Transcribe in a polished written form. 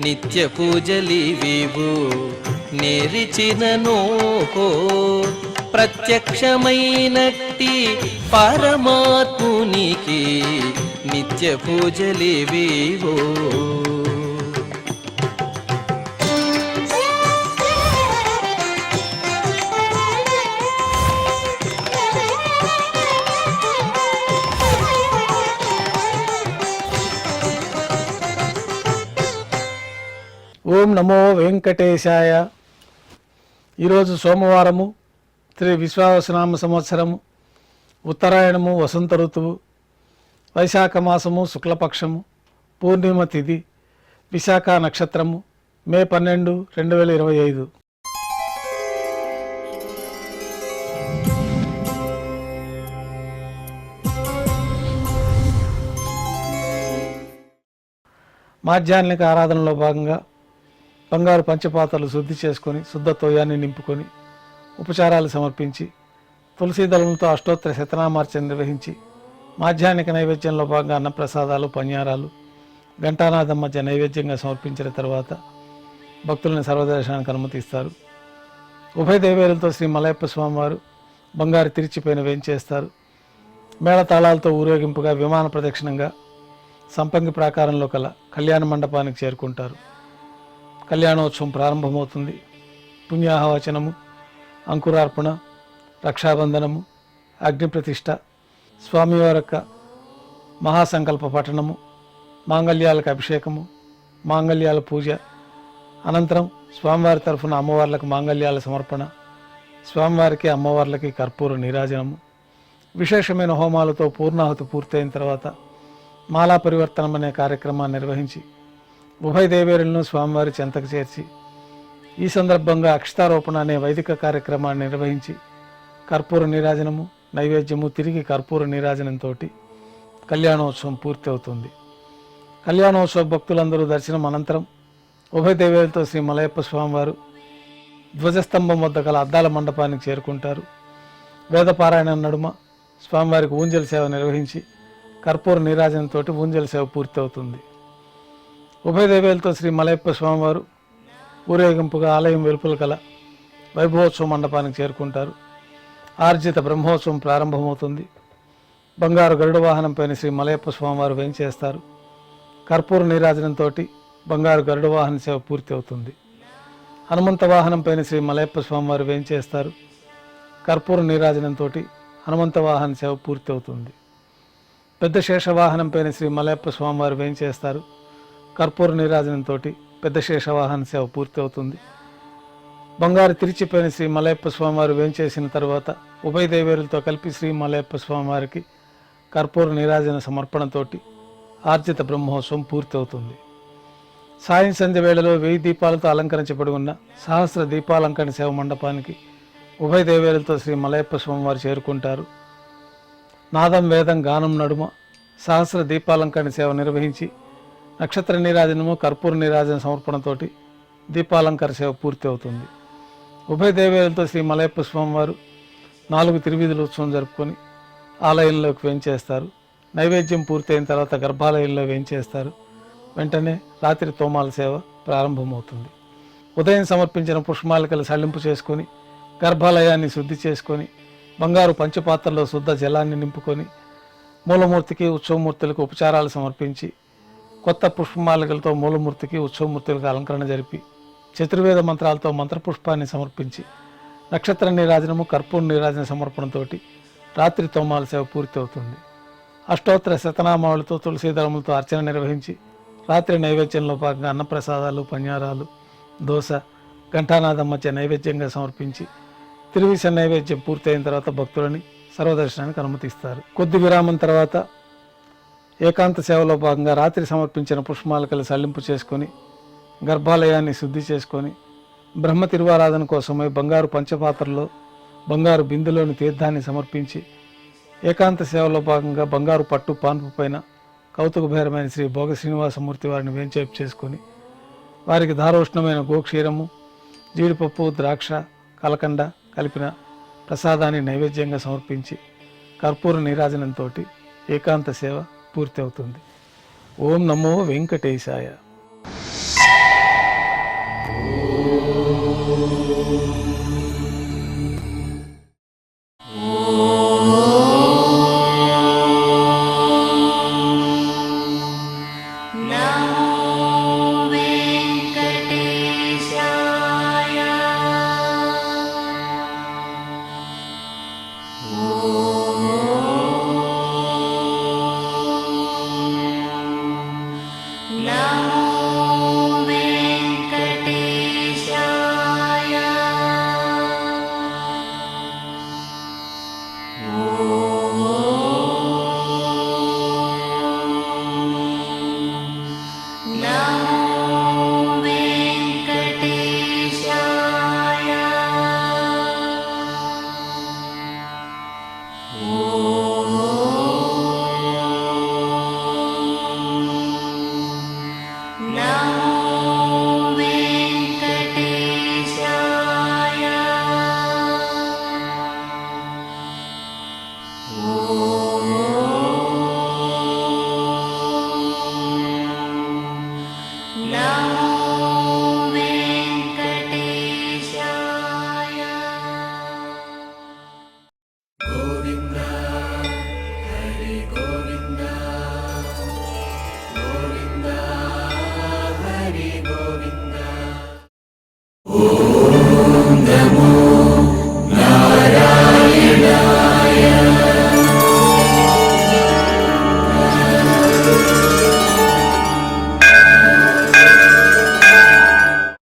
నిత్య పూజలివివు నేరిచిననోహో ప్రత్యక్షమైనట్టి పరమాత్మునికి నిత్య పూజలివివో. ఓం నమో వెంకటేశాయ. ఈరోజు సోమవారము, శ్రీ విశ్వావసనామ సంవత్సరము, ఉత్తరాయణము, వసంత ఋతువు, వైశాఖ మాసము, శుక్లపక్షము, పూర్ణిమ తిథి, విశాఖ నక్షత్రము, మే 12, 2025. మాధ్యాహ్నిక ఆరాధనలో భాగంగా బంగారు పంచపాత్రలు శుద్ధి చేసుకొని శుద్ధ తోయాన్ని నింపుకొని ఉపచారాలు సమర్పించి తులసీ దళములతో అష్టోత్తర శతనామార్చన నిర్వహించి మాధ్యాహ్నిక నైవేద్యంలో భాగంగా అన్నప్రసాదాలు, పన్యారాలు, ఘంటానాదం మధ్య నైవేద్యంగా సమర్పించిన తర్వాత భక్తులను సర్వదర్శనానికి అనుమతిస్తారు. ఉభయ దేవేరులతో శ్రీ మలయప్ప స్వామివారు బంగారు తిరిచిపైన వేంచేస్తారు. మేళతాళాలతో ఊరేగింపుగా విమాన ప్రదక్షిణంగా సంపంగి ప్రాకారంలో కల కళ్యాణ మండపానికి చేరుకుంటారు. కళ్యాణోత్సవం ప్రారంభమవుతుంది. పుణ్యాహవచనము, అంకురార్పణ, రక్షాబంధనము, అగ్నిప్రతిష్ఠ, స్వామివారి యొక్క మహాసంకల్ప పఠనము, మాంగళ్యాలకు అభిషేకము, మాంగళ్యాల పూజ, అనంతరం స్వామివారి తరఫున అమ్మవార్లకు మాంగళ్యాల సమర్పణ, స్వామివారికి అమ్మవార్లకి కర్పూర నీరాజనము, విశేషమైన హోమాలతో పూర్ణాహుతి పూర్తయిన తర్వాత మాలా పరివర్తనం అనే కార్యక్రమాన్ని నిర్వహించి ఉభయ దేవేరులను స్వామివారి చెంతకు చేర్చి ఈ సందర్భంగా అక్షతారోపణ అనే వైదిక కార్యక్రమాన్ని నిర్వహించి కర్పూర నీరాజనము, నైవేద్యము, తిరిగి కర్పూర నీరాజనంతో కళ్యాణోత్సవం పూర్తి అవుతుంది. కళ్యాణోత్సవ భక్తులందరూ దర్శనం అనంతరం ఉభయ దేవేరులతో శ్రీ మలయప్ప స్వామివారు ధ్వజస్తంభం వద్ద గల అద్దాల మండపానికి చేరుకుంటారు. వేదపారాయణ నడుమ స్వామివారికి ఊంజల్ సేవ నిర్వహించి కర్పూర నీరాజనంతో ఊంజల్ సేవ పూర్తి అవుతుంది. ఉభయ దేవేలతో శ్రీ మలయప్ప స్వామివారు ఊరేగింపుగా ఆలయం వెలుపల కల వైభవోత్సవ మండపానికి చేరుకుంటారు. ఆర్జిత బ్రహ్మోత్సవం ప్రారంభమవుతుంది. బంగారు గరుడ వాహనంపైన శ్రీ మలయప్ప స్వామివారు వేంచేస్తారు. కర్పూర నీరాజనంతో బంగారు గరుడ వాహన సేవ పూర్తి అవుతుంది. హనుమంత వాహనంపైన శ్రీ మలయప్ప స్వామివారు వేంచేస్తారు. కర్పూర నీరాజనంతో హనుమంత వాహన సేవ పూర్తి అవుతుంది. పెద్ద శేషవాహనంపైన శ్రీ మలయప్ప స్వామివారు వేంచేస్తారు. కర్పూర నీరాజనంతో పెద్ద శేషవాహన సేవ పూర్తి అవుతుంది. బంగారు తిరిచిపైన శ్రీ మలయప్ప స్వామివారు వేంచేసిన తర్వాత ఉభయ దేవేరులతో కలిపి శ్రీ మలయప్ప స్వామివారికి కర్పూర నీరాజన సమర్పణతోటి ఆర్జిత బ్రహ్మోత్సవం పూర్తి అవుతుంది. సాయం సంధ్య వేళలో 1000 దీపాలతో అలంకరించబడి ఉన్న సహస్ర దీపాలంకరణ సేవ మండపానికి ఉభయ దేవేరులతో శ్రీ మలయప్ప స్వామివారు చేరుకుంటారు. నాదం, వేదం, గానం నడుమ సహస్ర దీపాలంకరణ సేవ నిర్వహించి నక్షత్ర నీరాజనము, కర్పూర నీరాజన సమర్పణతోటి దీపాలంకర సేవ పూర్తి అవుతుంది. ఉభయ దేవేరులతో శ్రీ మలయప్ప స్వామివారు 4 తిరువీధుల ఉత్సవం జరుపుకొని ఆలయంలోకి వేంచేస్తారు. నైవేద్యం పూర్తయిన తర్వాత గర్భాలయంలో వేంచేస్తారు. వెంటనే రాత్రి తోమాల సేవ ప్రారంభమవుతుంది. ఉదయం సమర్పించిన పుష్పమాలికలు సళ్లింపు చేసుకొని గర్భాలయాన్ని శుద్ధి చేసుకొని బంగారు పంచపాత్రలో శుద్ధ జలాన్ని నింపుకొని మూలమూర్తికి, ఉత్సవమూర్తులకు ఉపచారాలు సమర్పించి కొత్త పుష్పమాలికలతో మూలమూర్తికి, ఉత్సవమూర్తులకు అలంకరణ జరిపి చతుర్వేద మంత్రాలతో మంత్రపుష్పాన్ని సమర్పించి నక్షత్ర నీరాజనము, కర్పూర నీరాజన సమర్పణతో రాత్రి తోమాల సేవ పూర్తి అవుతుంది. అష్టోత్తర శతనామాలతో తులసీ దళములతో అర్చన నిర్వహించి రాత్రి నైవేద్యంలో భాగంగా అన్నప్రసాదాలు, పన్యారాలు, దోశ, ఘంటానాదం మధ్య నైవేద్యంగా సమర్పించి తిరువిస నైవేద్యం పూర్తయిన తర్వాత భక్తులని సర్వదర్శనానికి అనుమతిస్తారు. కొద్ది విరామం తర్వాత ఏకాంత సేవలో భాగంగా రాత్రి సమర్పించిన పుష్పమాలికలు సళ్లింపు చేసుకొని గర్భాలయాన్ని శుద్ధి చేసుకొని బ్రహ్మ తిరువారాధన కోసమై బంగారు పంచపాత్రలో బంగారు బిందులోని తీర్థాన్ని సమర్పించి ఏకాంత సేవలో భాగంగా బంగారు పట్టు పాన్పు పైన కౌతుకభైరమైన శ్రీ భోగ శ్రీనివాసమూర్తి వారిని వేంచేపు చేసుకొని వారికి దారోష్ణమైన గోక్షీరము, జీడిపప్పు, ద్రాక్ష, కలకండ కలిపిన ప్రసాదాన్ని నైవేద్యంగా సమర్పించి కర్పూర నీరాజనంతో ఏకాంత సేవ పూర్తి అవుతుంది. ఓం నమో వెంకటేశాయ.